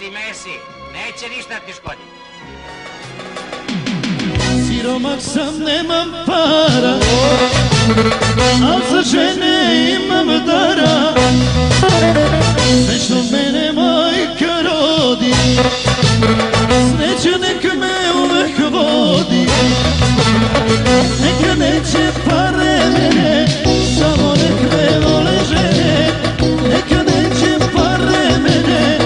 Mesi, neće ništa ti škoditi. Siromak sam, nemam para, al za žene imam dara. Sve što mene majka rodi, sreća neka me uvek vodi. Neka neće pare mene, samo nek me vole žene. Neka neće pare mene,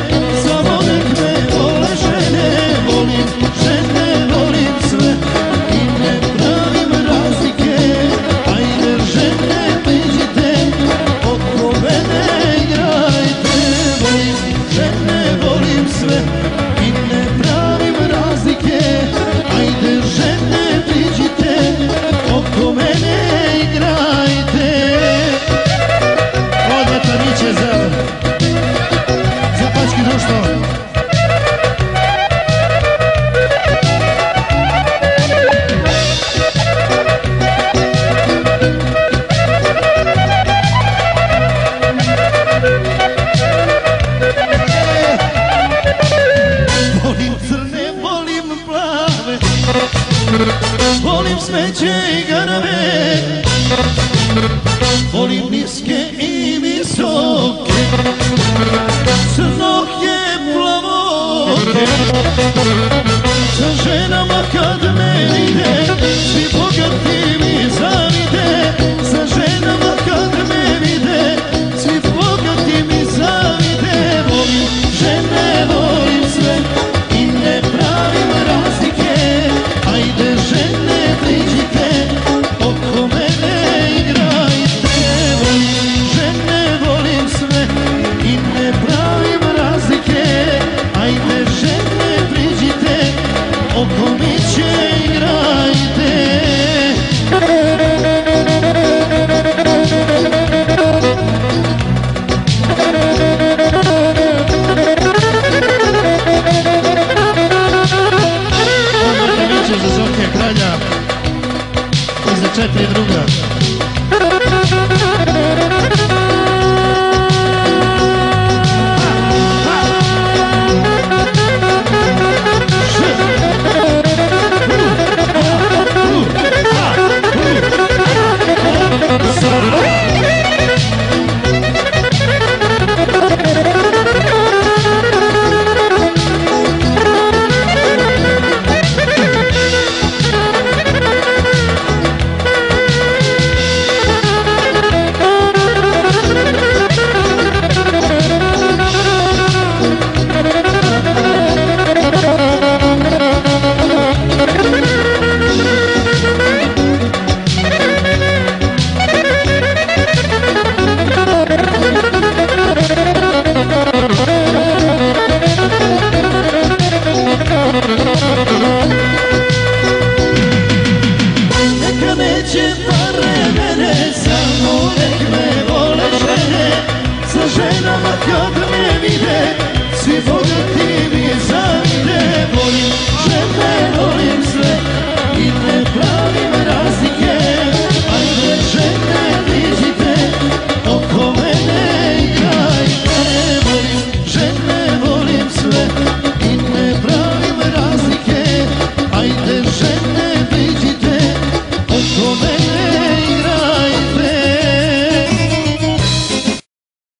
samo nek me vole žene. Volim žene, volim sve i ne pravim razlike. Ajde žene, priđite, oko mene igrajte. Volim žene, volim sve i ne pravim razlike. Ajde žene, priđite, oko mene igrajte. Odmah Taniće za pački društvo. Volim crne, volim plave, volim smeće i